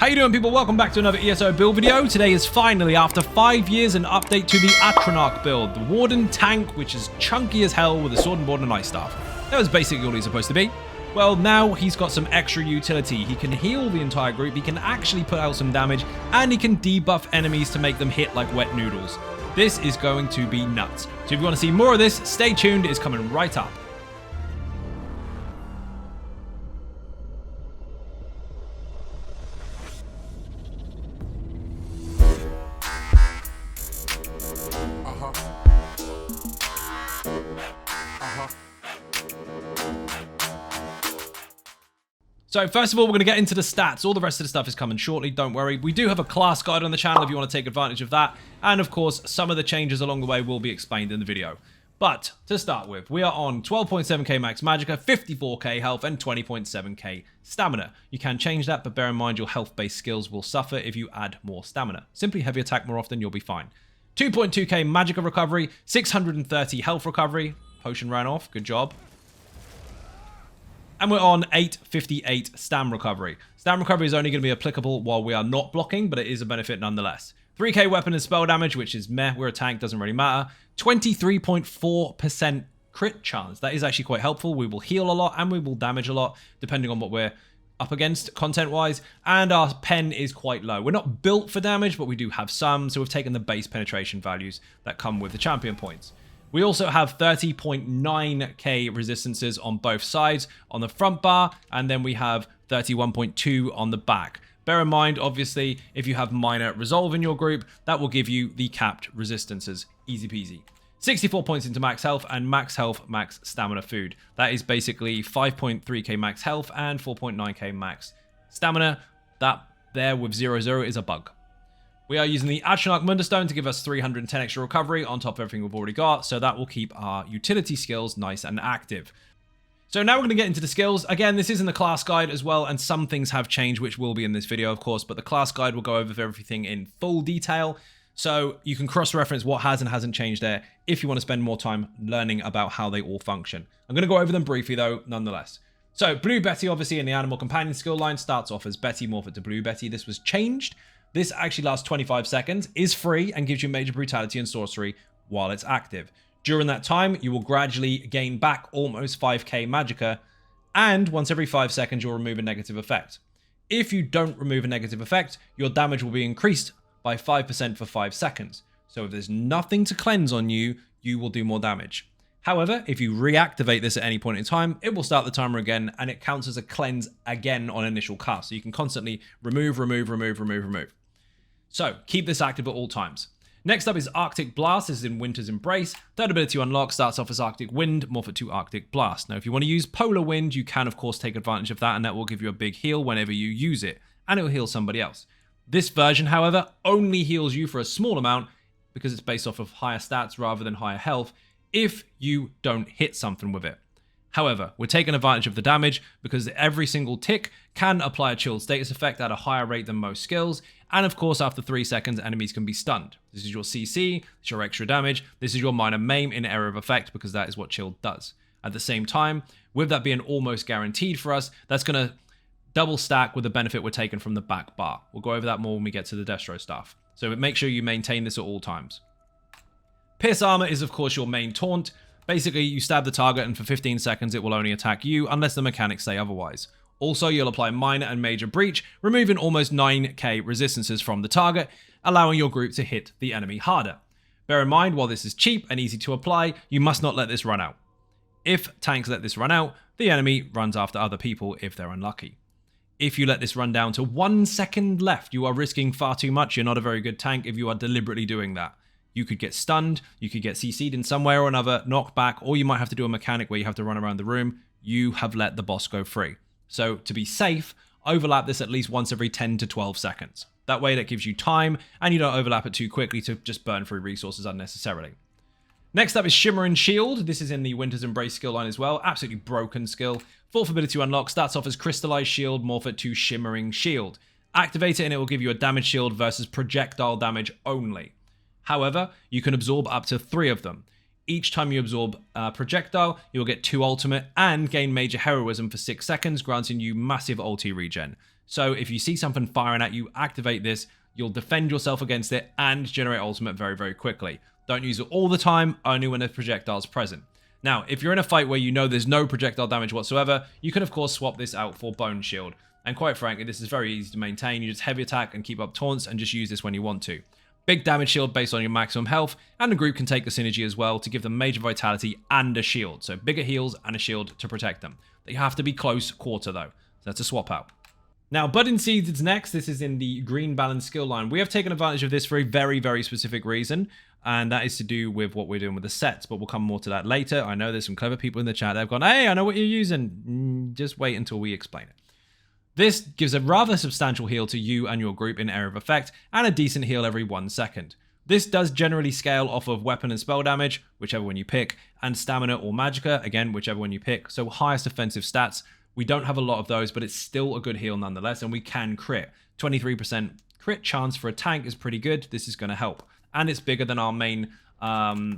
How you doing, people? Welcome back to another ESO build video. Today is finally, after 5 years, an update to the Atronach build. The Warden Tank, which is chunky as hell with a sword and board and ice staff. That was basically all he's supposed to be. Well, now he's got some extra utility. He can heal the entire group, he can actually put out some damage, and he can debuff enemies to make them hit like wet noodles. This is going to be nuts. So if you want to see more of this, stay tuned, it's coming right up. So first of all, we're going to get into the stats. All the rest of the stuff is coming shortly, don't worry. We do have a class guide on the channel if you want to take advantage of that. And of course, some of the changes along the way will be explained in the video. But to start with, we are on 12.7k max magicka, 54k health, and 20.7k stamina. You can change that, but bear in mind your health-based skills will suffer if you add more stamina. Simply heavy attack more often, you'll be fine. 2.2k magicka recovery, 630 health recovery. Potion ran off, good job. And we're on 858 stam recovery. Stam recovery is only going to be applicable while we are not blocking, but it is a benefit nonetheless. 3k weapon and spell damage, which is meh, we're a tank, doesn't really matter. 23.4% crit chance. That is actually quite helpful. We will heal a lot and we will damage a lot, depending on what we're up against content-wise. And our pen is quite low. We're not built for damage, but we do have some, so we've taken the base penetration values that come with the champion points. We also have 30.9k resistances on both sides on the front bar, and then we have 31.2 on the back. Bear in mind, obviously, if you have minor resolve in your group, that will give you the capped resistances. Easy peasy. 64 points into max health and max health, max stamina food. That is basically 5.3k max health and 4.9k max stamina. That there with 0-0 is a bug. We are using the Atronach Warden to give us 310 extra recovery on top of everything we've already got, so that will keep our utility skills nice and active. So now we're going to get into the skills. Again, this is in the class guide as well, and some things have changed, which will be in this video, of course, but the class guide will go over everything in full detail, so you can cross-reference what has and hasn't changed there if you want to spend more time learning about how they all function. I'm going to go over them briefly, though, nonetheless. So, Blue Betty, obviously, in the Animal Companion skill line, starts off as Betty, morph it to Blue Betty. This was changed. This actually lasts 25 seconds, is free, and gives you major brutality and sorcery while it's active. During that time, you will gradually gain back almost 5k magicka, and once every 5 seconds, you'll remove a negative effect. If you don't remove a negative effect, your damage will be increased by 5% for 5 seconds. So if there's nothing to cleanse on you, you will do more damage. However, if you reactivate this at any point in time, it will start the timer again, and it counts as a cleanse again on initial cast. So you can constantly remove. So, keep this active at all times. Next up is Arctic Blast. This is in Winter's Embrace. Third ability unlock starts off as Arctic Wind, morph it to Arctic Blast. Now, if you want to use Polar Wind, you can, of course, take advantage of that, and that will give you a big heal whenever you use it, and it will heal somebody else. This version, however, only heals you for a small amount, because it's based off of higher stats rather than higher health, if you don't hit something with it. However, we're taking advantage of the damage because every single tick can apply a chilled status effect at a higher rate than most skills, and of course after 3 seconds enemies can be stunned. This is your CC, it's your extra damage, this is your minor maim in area of effect because that is what chilled does. At the same time, with that being almost guaranteed for us, that's going to double stack with the benefit we're taking from the back bar. We'll go over that more when we get to the Destro stuff. So make sure you maintain this at all times. Pierce Armor is of course your main taunt. Basically, you stab the target and for 15 seconds it will only attack you unless the mechanics say otherwise. Also, you'll apply minor and major breach, removing almost 9k resistances from the target, allowing your group to hit the enemy harder. Bear in mind, while this is cheap and easy to apply, you must not let this run out. If tanks let this run out, the enemy runs after other people if they're unlucky. If you let this run down to 1 second left, you are risking far too much. You're not a very good tank if you are deliberately doing that. You could get stunned, you could get CC'd in some way or another, knocked back, or you might have to do a mechanic where you have to run around the room. You have let the boss go free. So to be safe, overlap this at least once every 10 to 12 seconds. That way that gives you time, and you don't overlap it too quickly to just burn through resources unnecessarily. Next up is Shimmering Shield. This is in the Winter's Embrace skill line as well. Absolutely broken skill. 4th ability to unlock starts off as Crystallized Shield, morph it to Shimmering Shield. Activate it and it will give you a damage shield versus projectile damage only. However, you can absorb up to 3 of them. Each time you absorb a projectile, you'll get 2 ultimate and gain major heroism for 6 seconds, granting you massive ulti regen. So if you see something firing at you, activate this. You'll defend yourself against it and generate ultimate very, very quickly. Don't use it all the time, only when a projectile is present. Now, if you're in a fight where you know there's no projectile damage whatsoever, you can of course swap this out for Bone Shield. And quite frankly, this is very easy to maintain. You just heavy attack and keep up taunts and just use this when you want to. Big damage shield based on your maximum health, and the group can take the synergy as well to give them major vitality and a shield. So bigger heals and a shield to protect them. They have to be close quarter though. So that's a swap out. Now, Budding Seeds is next. This is in the green balance skill line. We have taken advantage of this for a very, very specific reason, and that is to do with what we're doing with the sets, but we'll come more to that later. I know there's some clever people in the chat that have gone, hey, I know what you're using. Just wait until we explain it. This gives a rather substantial heal to you and your group in area of effect, and a decent heal every 1 second. This does generally scale off of weapon and spell damage, whichever one you pick, and stamina or magicka, again, whichever one you pick. So highest offensive stats. We don't have a lot of those, but it's still a good heal nonetheless, and we can crit. 23% crit chance for a tank is pretty good. This is going to help. And it's bigger than our main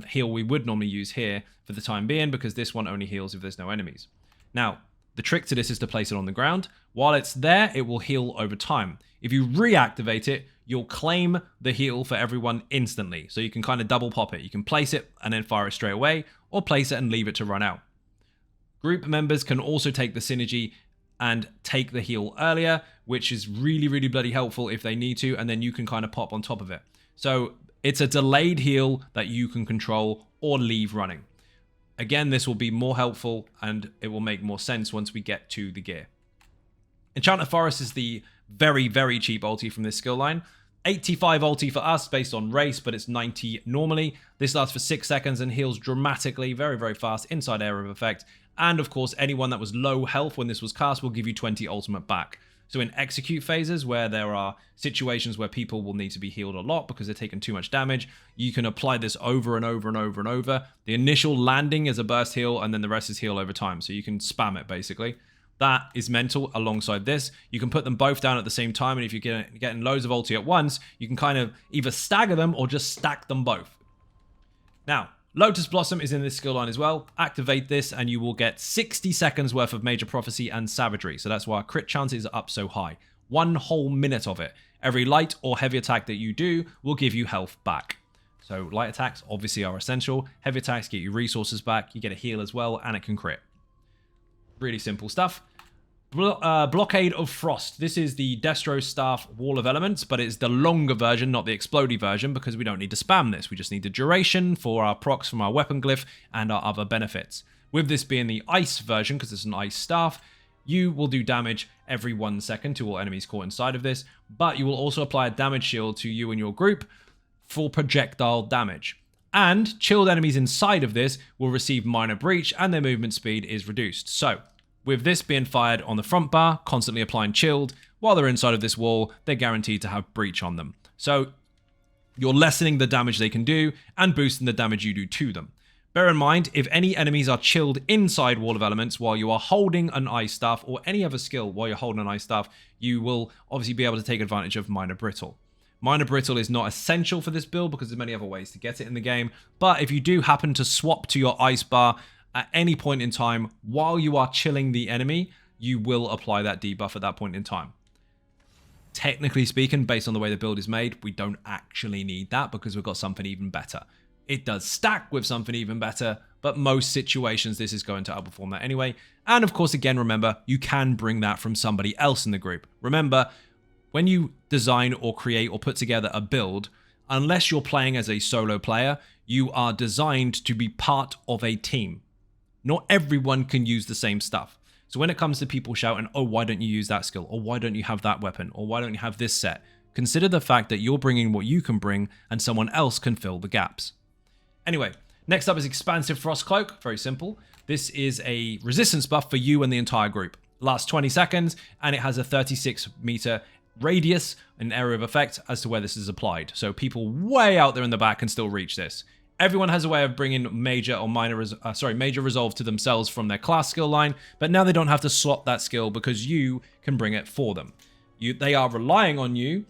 heal we would normally use here for the time being, because this one only heals if there's no enemies. Now, the trick to this is to place it on the ground. While it's there, it will heal over time. If you reactivate it, you'll claim the heal for everyone instantly. So you can kind of double pop it. You can place it and then fire it straight away, or place it and leave it to run out. Group members can also take the synergy and take the heal earlier, which is really, really bloody helpful if they need to, and then you can kind of pop on top of it. So it's a delayed heal that you can control or leave running. Again, this will be more helpful and it will make more sense once we get to the gear. Enchanted Forest is the very, very cheap ulti from this skill line. 85 ulti for us based on race, but it's 90 normally. This lasts for 6 seconds and heals dramatically, very, very fast inside area of effect. And of course, anyone that was low health when this was cast will give you 20 ultimate back. So in execute phases, where there are situations where people will need to be healed a lot because they're taking too much damage, you can apply this over and over and over and over. The initial landing is a burst heal, and then the rest is heal over time. So you can spam it, basically. That is mental alongside this. You can put them both down at the same time, and if you're getting loads of ulti at once, you can kind of either stagger them or just stack them both. Now, Lotus Blossom is in this skill line as well. Activate this and you will get 60 seconds worth of Major Prophecy and Savagery. So that's why our crit chances are up so high. 1 whole minute of it. Every light or heavy attack that you do will give you health back. So light attacks obviously are essential. Heavy attacks get you resources back. You get a heal as well, and it can crit. Really simple stuff. Blockade of Frost. This is the Destro Staff Wall of Elements, but it's the longer version, not the explodey version, because we don't need to spam this. We just need the duration for our procs from our weapon glyph and our other benefits. With this being the ice version, because it's an ice staff, you will do damage every 1 second to all enemies caught inside of this, but you will also apply a damage shield to you and your group for projectile damage. And chilled enemies inside of this will receive minor breach, and their movement speed is reduced. So, with this being fired on the front bar, constantly applying chilled, while they're inside of this wall, they're guaranteed to have breach on them. So you're lessening the damage they can do and boosting the damage you do to them. Bear in mind, if any enemies are chilled inside Wall of Elements while you are holding an ice staff, or any other skill while you're holding an ice staff, you will obviously be able to take advantage of Minor Brittle. Minor Brittle is not essential for this build because there's many other ways to get it in the game, but if you do happen to swap to your ice bar at any point in time while you are chilling the enemy, you will apply that debuff at that point in time. Technically speaking, based on the way the build is made, we don't actually need that because we've got something even better. It does stack with something even better, but most situations this is going to outperform that anyway. And of course, again, remember, you can bring that from somebody else in the group. Remember, when you design or create or put together a build, unless you're playing as a solo player, you are designed to be part of a team. Not everyone can use the same stuff. So when it comes to people shouting, oh, why don't you use that skill? Or why don't you have that weapon? Or why don't you have this set? Consider the fact that you're bringing what you can bring and someone else can fill the gaps. Anyway, next up is Expansive Frost Cloak. Very simple. This is a resistance buff for you and the entire group. Lasts 20 seconds and it has a 36 meter radius and area of effect as to where this is applied. So people way out there in the back can still reach this. Everyone has a way of bringing major or major resolve to themselves from their class skill line, but now they don't have to swap that skill because you can bring it for them. They are relying on you,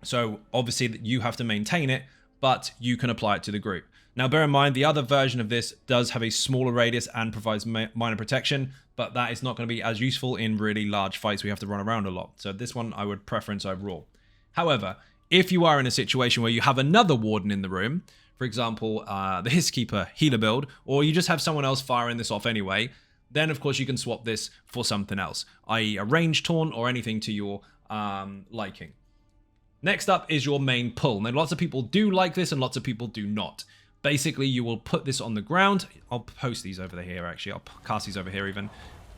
so obviously you have to maintain it, but you can apply it to the group. Now, bear in mind, the other version of this does have a smaller radius and provides minor protection, but that is not going to be as useful in really large fights we have to run around a lot. So this one I would preference overall. However, if you are in a situation where you have another warden in the room, for example, the Hisskeeper healer build, or you just have someone else firing this off anyway, then of course you can swap this for something else, i.e. a range taunt or anything to your liking. Next up is your main pull. Now, lots of people do like this and lots of people do not. Basically, you will put this on the ground. I'll post these over here, actually. I'll cast these over here even.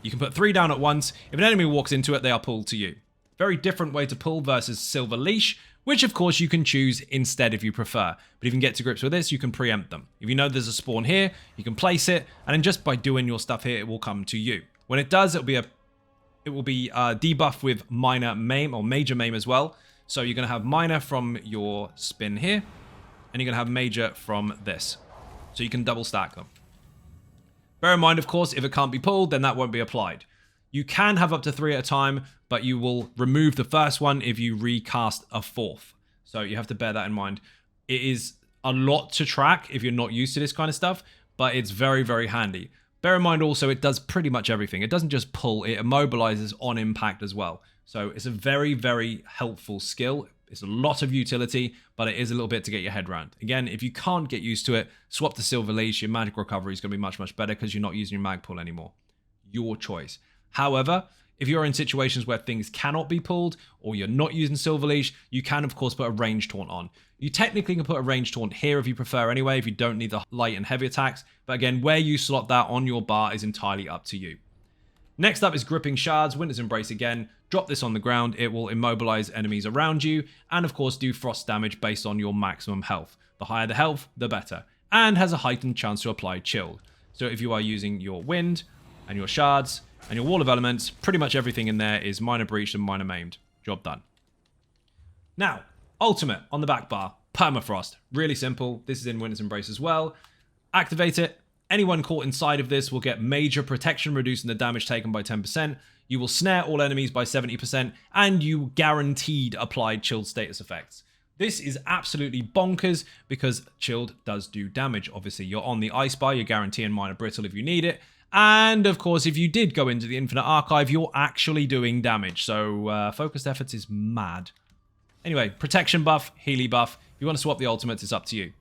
You can put 3 down at once. If an enemy walks into it, they are pulled to you. Very different way to pull versus Silver Leash, which of course you can choose instead if you prefer. But if you can get to grips with this, you can preempt them. If you know there's a spawn here, you can place it, and then just by doing your stuff here, it will come to you. When it does, it will be debuff with minor maim or major maim as well. So you're going to have minor from your spin here, and you're going to have major from this. So you can double stack them. Bear in mind, of course, if it can't be pulled, then that won't be applied. You can have up to 3 at a time, but you will remove the first one if you recast a 4th. So you have to bear that in mind. It is a lot to track if you're not used to this kind of stuff, but it's very, very handy. Bear in mind also, it does pretty much everything. It doesn't just pull, it immobilizes on impact as well. So it's a very, very helpful skill. It's a lot of utility, but it is a little bit to get your head around. Again, if you can't get used to it, swap to Silver Leash. Your magic recovery is going to be much, much better because you're not using your mag pull anymore. Your choice. However, if you're in situations where things cannot be pulled or you're not using Silver Leash, you can, of course, put a range taunt on. You technically can put a range taunt here if you prefer anyway, if you don't need the light and heavy attacks. But again, where you slot that on your bar is entirely up to you. Next up is Gripping Shards, Winter's Embrace again. Drop this on the ground, it will immobilize enemies around you, and of course do frost damage based on your maximum health. The higher the health, the better, and has a heightened chance to apply chill. So if you are using your wind, and your shards, and your wall of elements, pretty much everything in there is minor breached and minor maimed. Job done. Now, ultimate on the back bar, Permafrost. Really simple, this is in Winter's Embrace as well. Activate it. Anyone caught inside of this will get major protection, reducing the damage taken by 10%. You will snare all enemies by 70%, and you guaranteed applied chilled status effects. This is absolutely bonkers because chilled does do damage. Obviously, you're on the ice bar, you're guaranteeing minor brittle if you need it. And of course, if you did go into the Infinite Archive, you're actually doing damage. So focused efforts is mad. Anyway, protection buff, Healy buff. If you want to swap the ultimates, it's up to you.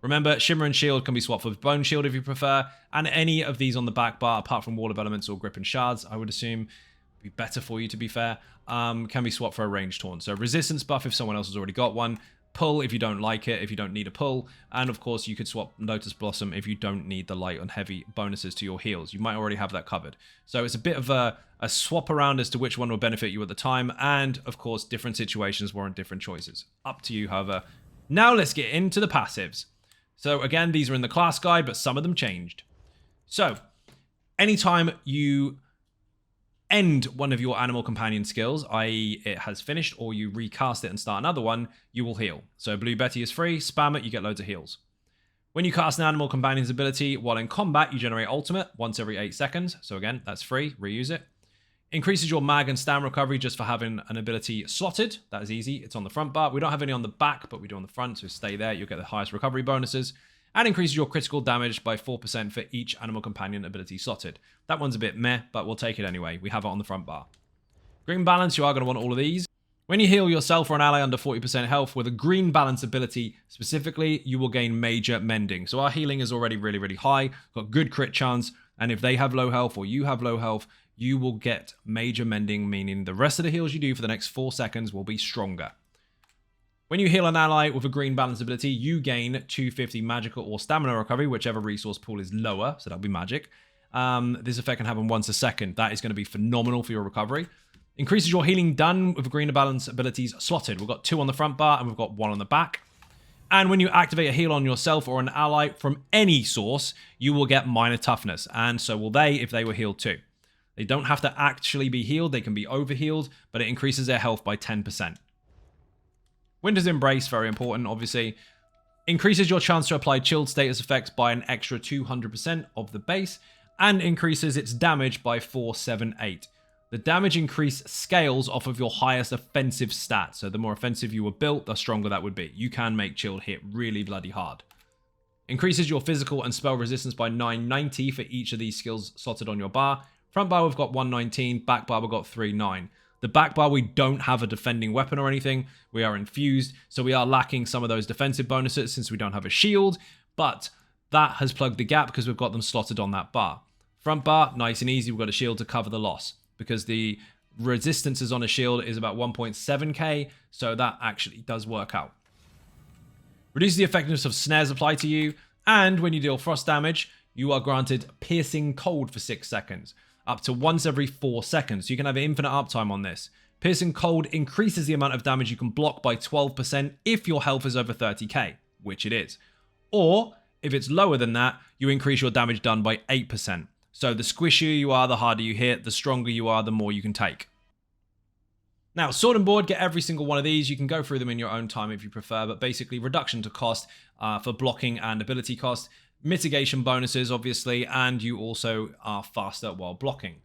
Remember, Shimmer and Shield can be swapped with Bone Shield if you prefer, and any of these on the back bar, apart from Wall of Elements or Grip and Shards, I would assume would be better for you to be fair, can be swapped for a range taunt. So Resistance buff if someone else has already got one, Pull if you don't like it, if you don't need a pull, and of course you could swap Lotus Blossom if you don't need the light and heavy bonuses to your heals. You might already have that covered. So it's a bit of a swap around as to which one will benefit you at the time, and of course different situations warrant different choices. Up to you, however. Now let's get into the passives. So again, these are in the class guide, but some of them changed. So, anytime you end one of your animal companion skills, i.e. it has finished, or you recast it and start another one, you will heal. So Blue Betty is free, spam it, you get loads of heals. When you cast an animal companion's ability while in combat, you generate ultimate once every 8 seconds. So again, that's free, reuse it. Increases your mag and stam recovery just for having an ability slotted. That is easy. It's on the front bar. We don't have any on the back, but we do on the front, so stay there. You'll get the highest recovery bonuses. And increases your critical damage by 4% for each animal companion ability slotted. That one's a bit meh, but we'll take it anyway. We have it on the front bar. Green balance, you are going to want all of these. When you heal yourself or an ally under 40% health with a green balance ability specifically, you will gain major mending. So our healing is already really, really high. Got good crit chance. And if they have low health or you have low health, you will get major mending, meaning the rest of the heals you do for the next 4 seconds will be stronger. When you heal an ally with a green balance ability, you gain 250 magical or stamina recovery, whichever resource pool is lower, so that'll be magic. This effect can happen once a second. That is going to be phenomenal for your recovery. Increases your healing done with green balance abilities slotted. We've got 2 on the front bar and we've got 1 on the back. And when you activate a heal on yourself or an ally from any source, you will get minor toughness, and so will they if they were healed too. They don't have to actually be healed, they can be overhealed, but it increases their health by 10%. Winter's Embrace, very important, obviously. Increases your chance to apply chilled status effects by an extra 200% of the base, and increases its damage by 478. The damage increase scales off of your highest offensive stat. So the more offensive you were built, the stronger that would be. You can make chilled hit really bloody hard. Increases your physical and spell resistance by 990 for each of these skills slotted on your bar. Front bar, we've got 119. Back bar, we've got 39. The back bar, we don't have a defending weapon or anything. We are infused, so we are lacking some of those defensive bonuses since we don't have a shield. But that has plugged the gap because we've got them slotted on that bar. Front bar, nice and easy. We've got a shield to cover the loss because the resistances on a shield is about 1.7k, so that actually does work out. Reduces the effectiveness of snares applied to you, and when you deal frost damage, you are granted piercing cold for 6 seconds, up to once every 4 seconds. You can have infinite uptime on this. Piercing cold increases the amount of damage you can block by 12% if your health is over 30k, which it is. Or, if it's lower than that, you increase your damage done by 8%. So the squishier you are, the harder you hit, the stronger you are, the more you can take. Now, sword and board, get every single one of these. You can go through them in your own time if you prefer, but basically reduction to cost for blocking and ability cost, mitigation bonuses, obviously, and you also are faster while blocking.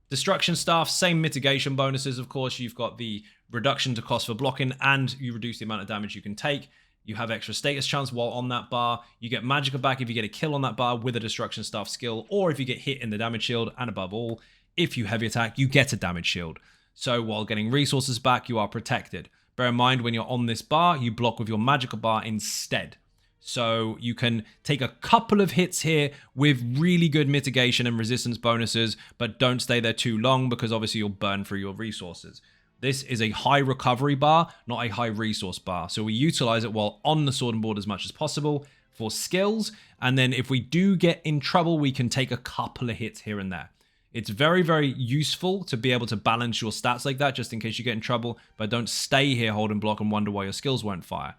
Destruction staff, same mitigation bonuses, of course. You've got the reduction to cost for blocking, and you reduce the amount of damage you can take. You have extra status chance while on that bar. You get magicka back if you get a kill on that bar with a destruction staff skill, or if you get hit in the damage shield, and above all, if you heavy attack, you get a damage shield. So while getting resources back, you are protected. Bear in mind, when you're on this bar, you block with your magicka bar instead. So you can take a couple of hits here with really good mitigation and resistance bonuses, but don't stay there too long because obviously you'll burn through your resources. This is a high recovery bar, not a high resource bar. So we utilize it while on the sword and board as much as possible for skills. And then if we do get in trouble, we can take a couple of hits here and there. It's very, very useful to be able to balance your stats like that, just in case you get in trouble, but don't stay here holding block and wonder why your skills won't fire.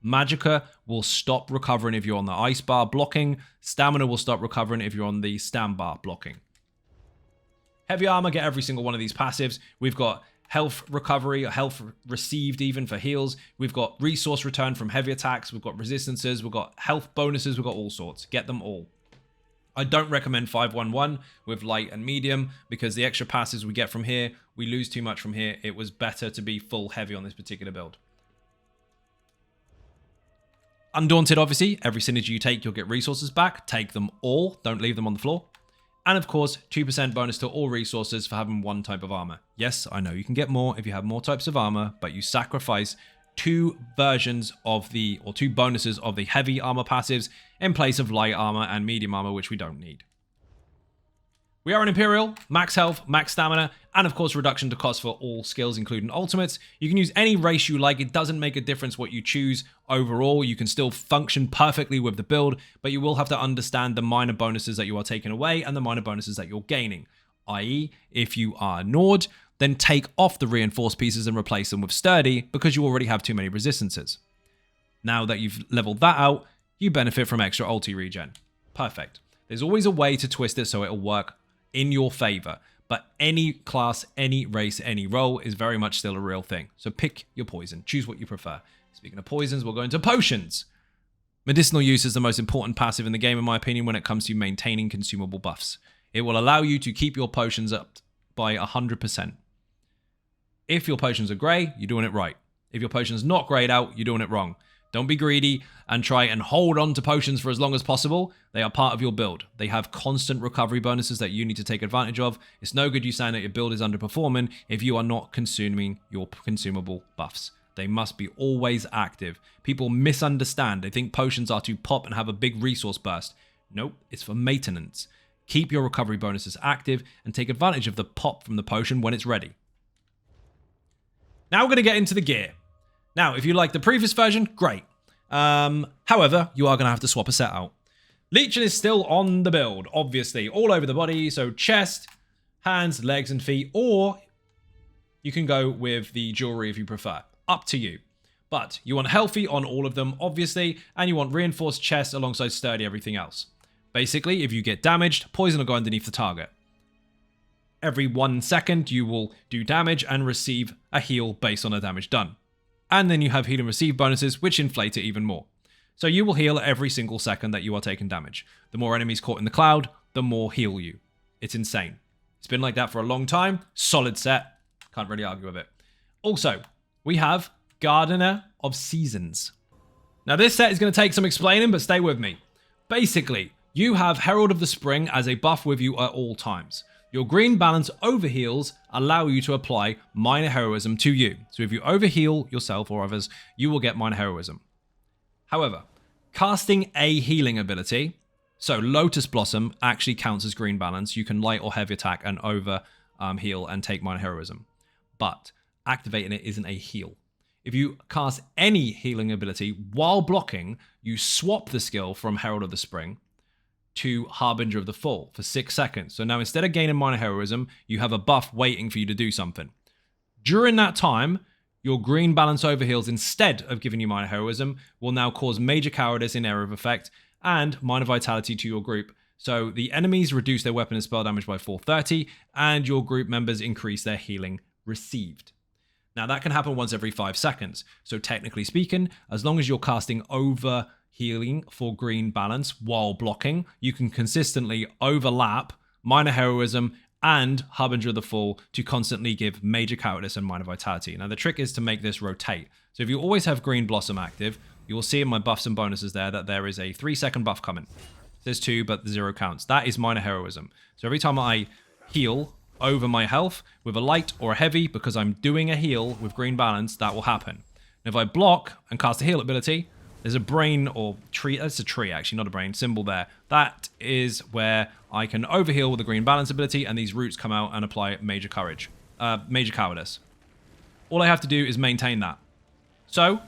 Magicka will stop recovering if you're on the ice bar blocking. Stamina will stop recovering if you're on the stam bar blocking. Heavy armor, get every single one of these passives. We've got health recovery, or health received even for heals. We've got resource return from heavy attacks. We've got resistances. We've got health bonuses. We've got all sorts. Get them all. I don't recommend 511 with light and medium because the extra passes we get from here, we lose too much from here. It was better to be full heavy on this particular build. Undaunted, obviously. Every synergy you take, you'll get resources back. Take them all. Don't leave them on the floor. And of course, 2% bonus to all resources for having one type of armor. Yes, I know you can get more if you have more types of armor, but you sacrifice two bonuses of the heavy armor passives in place of light armor and medium armor, which we don't need. We are an Imperial, max health, max stamina, and of course reduction to cost for all skills, including ultimates. You can use any race you like. It doesn't make a difference what you choose overall. You can still function perfectly with the build, but you will have to understand the minor bonuses that you are taking away and the minor bonuses that you're gaining. I.e., if you are Nord, then take off the reinforced pieces and replace them with sturdy because you already have too many resistances. Now that you've leveled that out, you benefit from extra ulti regen. Perfect. There's always a way to twist it so it'll work in your favor, but any class, any race, any role is very much still a real thing. So pick your poison. Choose what you prefer. Speaking of poisons, we'll go into potions. Medicinal use is the most important passive in the game, in my opinion, when it comes to maintaining consumable buffs. It will allow you to keep your potions up by 100%. If your potions are grey, you're doing it right. If your potion's not grayed out, you're doing it wrong. Don't be greedy and try and hold on to potions for as long as possible. They are part of your build. They have constant recovery bonuses that you need to take advantage of. It's no good you saying that your build is underperforming if you are not consuming your consumable buffs. They must be always active. People misunderstand. They think potions are to pop and have a big resource burst. Nope, it's for maintenance. Keep your recovery bonuses active and take advantage of the pop from the potion when it's ready. Now we're going to get into the gear. Now, if you like the previous version, great. However, you are going to have to swap a set out. Legion is still on the build, obviously, all over the body. So chest, hands, legs, and feet, or you can go with the jewelry if you prefer. Up to you. But you want healthy on all of them, obviously, and you want reinforced chest alongside sturdy everything else. Basically, if you get damaged, poison will go underneath the target. Every 1 second, you will do damage and receive a heal based on the damage done. And then you have heal and receive bonuses, which inflate it even more. So you will heal every single second that you are taking damage. The more enemies caught in the cloud, the more heal you. It's insane. It's been like that for a long time. Solid set. Can't really argue with it. Also, we have Gardener of Seasons. Now this set is going to take some explaining, but stay with me. Basically, you have Herald of the Spring as a buff with you at all times. Your green balance overheals allow you to apply minor heroism to you. So if you overheal yourself or others, you will get minor heroism. However, casting a healing ability, so Lotus Blossom actually counts as green balance. You can light or heavy attack and over heal and take minor heroism. But activating it isn't a heal. If you cast any healing ability while blocking, you swap the skill from Herald of the Spring to Harbinger of the Fall for 6 seconds. So now instead of gaining minor heroism, you have a buff waiting for you to do something. During that time, your green balance overheals, instead of giving you minor heroism, will now cause major cowardice in area of effect and minor vitality to your group. So the enemies reduce their weapon and spell damage by 430, and your group members increase their healing received. Now that can happen once every 5 seconds. So technically speaking, as long as you're casting over healing for green balance while blocking, you can consistently overlap minor heroism and Harbinger of the Fall to constantly give major cowardice and minor vitality. Now the trick is to make this rotate. So if you always have Green Blossom active, you will see in my buffs and bonuses there that there is a 3-second buff coming. There's 2, but the 0 counts. That is minor heroism. So every time I heal over my health with a light or a heavy, because I'm doing a heal with green balance, that will happen. And if I block and cast a heal ability, there's a brain or tree, that's a tree actually, not a brain, symbol there. That is where I can overheal with the green balance ability, and these roots come out and apply major cowardice. All I have to do is maintain that. So,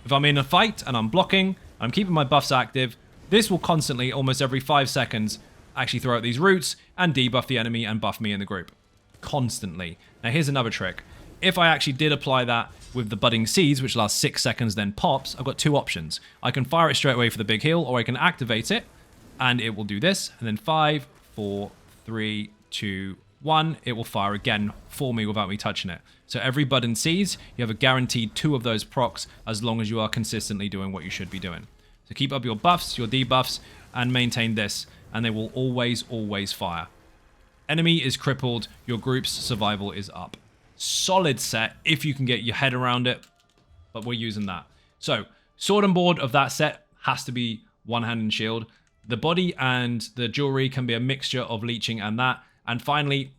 if I'm in a fight and I'm blocking, I'm keeping my buffs active, this will constantly, almost every 5 seconds, actually throw out these roots and debuff the enemy and buff me in the group. Constantly. Now here's another trick. If I actually did apply that with the budding seeds, which lasts 6 seconds then pops, I've got 2 options. I can fire it straight away for the big heal, or I can activate it and it will do this, and then 5, 4, 3, 2, 1, it will fire again for me without me touching it. So every budding seeds, you have a guaranteed 2 of those procs as long as you are consistently doing what you should be doing. So keep up your buffs, your debuffs, and maintain this, and they will always, always fire. Enemy is crippled, your group's survival is up. Solid set if you can get your head around it, but we're using that. So, sword and board of that set has to be one hand and shield. The body and the jewelry can be a mixture of leeching and that. And finally,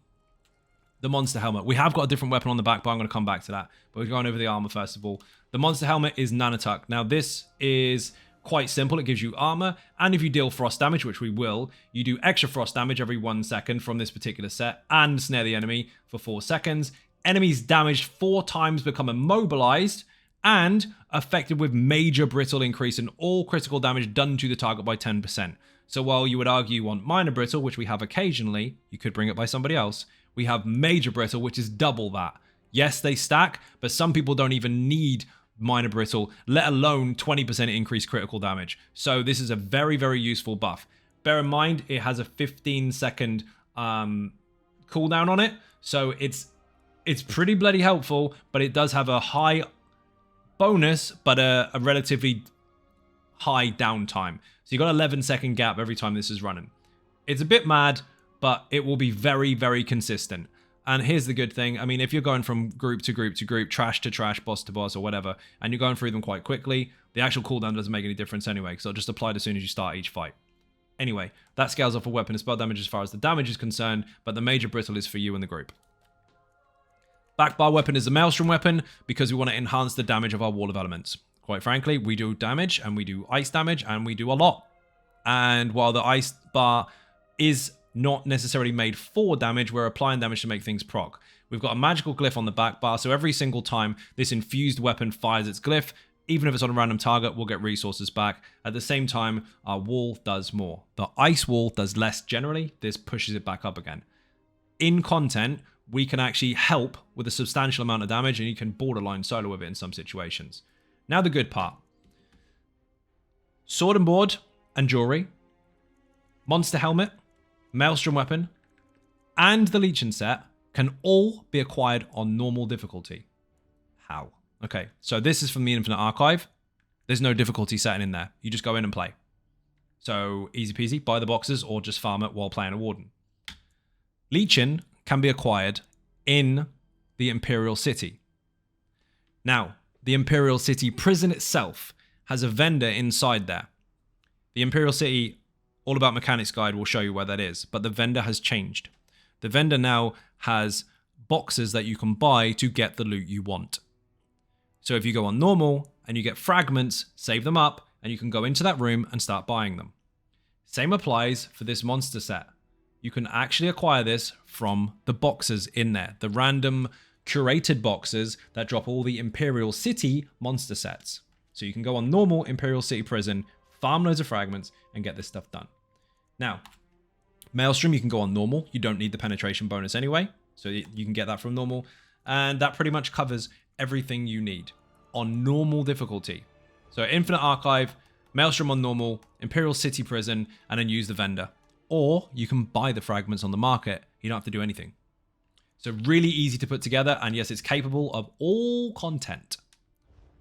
the monster helmet. We have got a different weapon on the back, but I'm going to come back to that. But we're going over the armor first of all. The monster helmet is Nanatuck. Now, this is quite simple. It gives you armor, and if you deal frost damage, which we will, you do extra frost damage every 1 second from this particular set, and snare the enemy for 4 seconds. Enemies damaged 4 times become immobilized and affected with major brittle increase in all critical damage done to the target by 10%. So while you would argue you want minor brittle, which we have occasionally, you could bring it by somebody else, we have major brittle, which is double that. Yes, they stack, but some people don't even need minor brittle, let alone 20% increased critical damage. So this is a very, very useful buff. Bear in mind, it has a 15-second cooldown on it, so it's pretty bloody helpful, but it does have a high bonus, but a relatively high downtime. So you got an 11-second gap every time this is running. It's a bit mad, but it will be very, very consistent. And here's the good thing. I mean, if you're going from group to group to group, trash to trash, boss to boss, or whatever, and you're going through them quite quickly, the actual cooldown doesn't make any difference anyway, because it'll just apply as soon as you start each fight. Anyway, that scales off a weapon and spell damage as far as the damage is concerned, but the major brittle is for you and the group. Backbar weapon is a Maelstrom weapon because we want to enhance the damage of our wall of elements. Quite frankly, we do damage, and we do ice damage, and we do a lot. And while the ice bar is not necessarily made for damage, we're applying damage to make things proc. We've got a magical glyph on the back bar, so every single time this infused weapon fires its glyph, even if it's on a random target, we'll get resources back. At the same time, our wall does more. The ice wall does less generally. This pushes it back up again. In content, we can actually help with a substantial amount of damage, and you can borderline solo with it in some situations. Now the good part. Sword and board and jewelry, monster helmet, Maelstrom weapon, and the Legion set can all be acquired on normal difficulty. How? Okay, so this is from the Infinite Archive. There's no difficulty setting in there. You just go in and play. So easy peasy, buy the boxes or just farm it while playing a Warden. Legion can be acquired in the Imperial City. Now, the Imperial City prison itself has a vendor inside there. The Imperial City All About Mechanics guide will show you where that is, but the vendor has changed. The vendor now has boxes that you can buy to get the loot you want. So if you go on normal and you get fragments, save them up, and you can go into that room and start buying them. Same applies for this monster set. You can actually acquire this from the boxes in there, the random curated boxes that drop all the Imperial City monster sets. So you can go on normal Imperial City prison, farm loads of fragments, and get this stuff done. Now, Maelstrom, you can go on normal. You don't need the penetration bonus anyway, so you can get that from normal. And that pretty much covers everything you need on normal difficulty. So Infinite Archive, Maelstrom on normal, Imperial City prison, and then use the vendor. Or you can buy the fragments on the market. You don't have to do anything. So really easy to put together, and yes, it's capable of all content.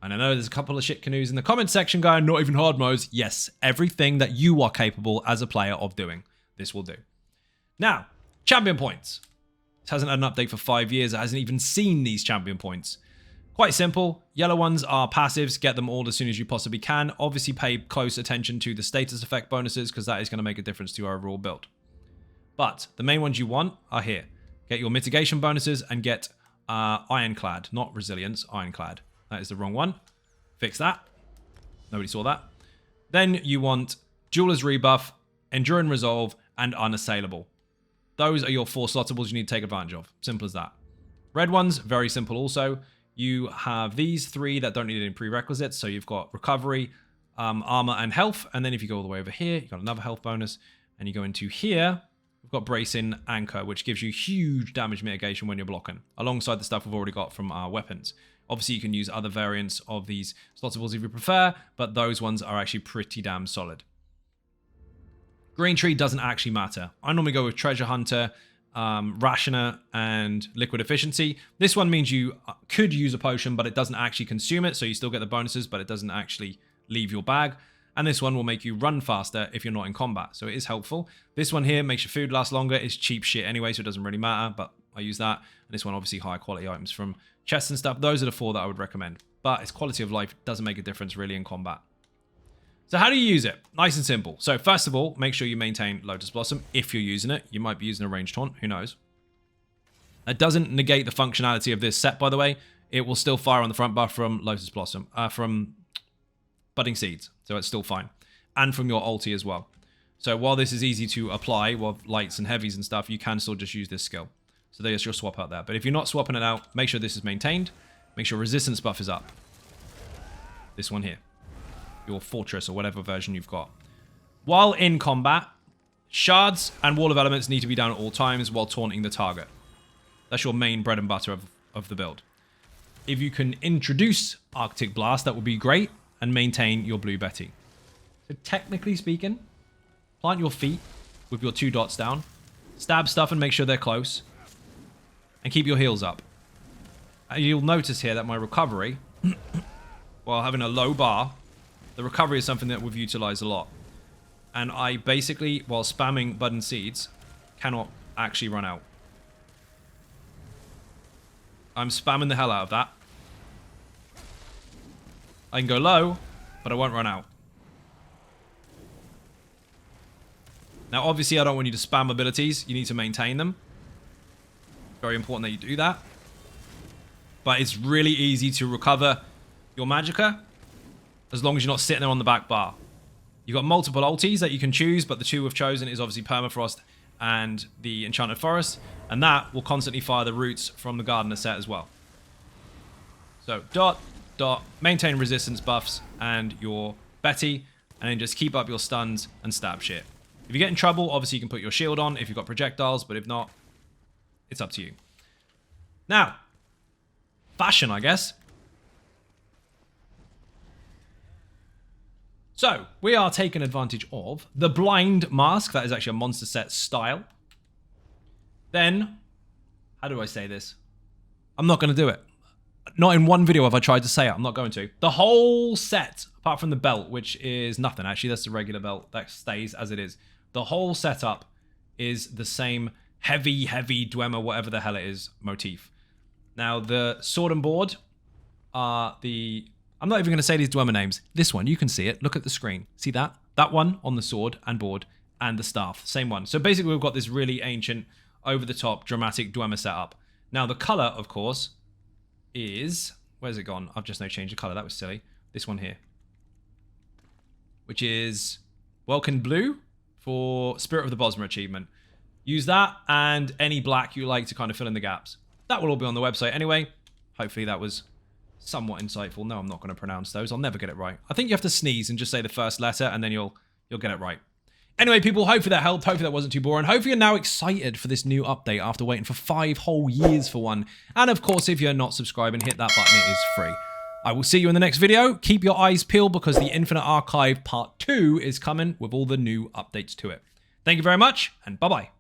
And I know there's a couple of shit canoes in the comment section going, not even hard modes. Yes, everything that you are capable as a player of doing, this will do. Now, champion points. This hasn't had an update for 5 years. It hasn't even seen these champion points. Quite simple. Yellow ones are passives. Get them all as soon as you possibly can. Obviously, pay close attention to the status effect bonuses because that is going to make a difference to your overall build. But the main ones you want are here. Get your mitigation bonuses and get Ironclad, not Resilience, Ironclad. That is the wrong one. Fix that. Nobody saw that. Then you want Jeweler's Rebuff, Enduring Resolve, and Unassailable. Those are your 4 slottables you need to take advantage of. Simple as that. Red ones, very simple also. You have these 3 that don't need any prerequisites. So you've got Recovery, Armor, and Health. And then if you go all the way over here, you've got another health bonus. And you go into here, we've got Bracing Anchor, which gives you huge damage mitigation when you're blocking, alongside the stuff we've already got from our weapons. Obviously, you can use other variants of these slottables if you prefer, but those ones are actually pretty damn solid. Green Tree doesn't actually matter. I normally go with Treasure Hunter, Rationer, and Liquid Efficiency. This one means you could use a potion, but it doesn't actually consume it, so you still get the bonuses, but it doesn't actually leave your bag. And this one will make you run faster if you're not in combat, so it is helpful. This one here makes your food last longer. It's cheap shit anyway, so it doesn't really matter, but I use that. And this one, obviously, higher quality items from chests and stuff. Those are the 4 that I would recommend. But its quality of life doesn't make a difference really in combat. So how do you use it? Nice and simple. So first of all, make sure you maintain Lotus Blossom if you're using it. You might be using a ranged taunt. Who knows? That doesn't negate the functionality of this set, by the way. It will still fire on the front bar from Lotus Blossom, from Budding Seeds. So it's still fine. And from your ulti as well. So while this is easy to apply with lights and heavies and stuff, you can still just use this skill. So there's your swap out there. But if you're not swapping it out, make sure this is maintained. Make sure resistance buff is up. This one here. Your fortress or whatever version you've got. While in combat, shards and wall of elements need to be down at all times while taunting the target. That's your main bread and butter of the build. If you can introduce Arctic Blast, that would be great. And maintain your Blue Betty. So technically speaking, plant your feet with your 2 dots down. Stab stuff and make sure they're close. And keep your heals up. You'll notice here that my recovery, while having a low bar, the recovery is something that we've utilized a lot. And I basically, while spamming Budding Seeds, cannot actually run out. I'm spamming the hell out of that. I can go low, but I won't run out. Now, obviously, I don't want you to spam abilities. You need to maintain them. Very important that you do that. But it's really easy to recover your Magicka as long as you're not sitting there on the back bar. You've got multiple ultis that you can choose, but the 2 we've chosen is obviously Permafrost and the Enchanted Forest. And that will constantly fire the roots from the Gardener set as well. So, dot, maintain resistance buffs and your Betty, and then just keep up your stuns and stab shit. If you get in trouble, obviously you can put your shield on if you've got projectiles, but if not, it's up to you. Now, fashion, I guess. So, we are taking advantage of the Blind Mask. That is actually a monster set style. Then, how do I say this? I'm not going to do it. Not in one video have I tried to say it. I'm not going to. The whole set, apart from the belt, which is nothing. Actually, that's the regular belt that stays as it is. The whole setup is the same heavy Dwemer, whatever the hell it is, motif. Now, the sword and board are the... I'm not even going to say these Dwemer names. This one, you can see it. Look at the screen. See that? That one on the sword and board and the staff. Same one. So basically, we've got this really ancient, over-the-top, dramatic Dwemer setup. Now, the color, of course, is... Where's it gone? I've just now changed the color. That was silly. This one here. Which is Welkin Blue for Spirit of the Bosmer achievement. Use that and any black you like to kind of fill in the gaps. That will all be on the website anyway. Hopefully that was somewhat insightful. No, I'm not going to pronounce those. I'll never get it right. I think you have to sneeze and just say the first letter and then you'll get it right. Anyway, people, hopefully that helped. Hopefully that wasn't too boring. Hopefully you're now excited for this new update after waiting for 5 whole years for one. And of course, if you're not subscribing, hit that button. It is free. I will see you in the next video. Keep your eyes peeled because the Infinite Archive Part 2 is coming with all the new updates to it. Thank you very much, and bye-bye.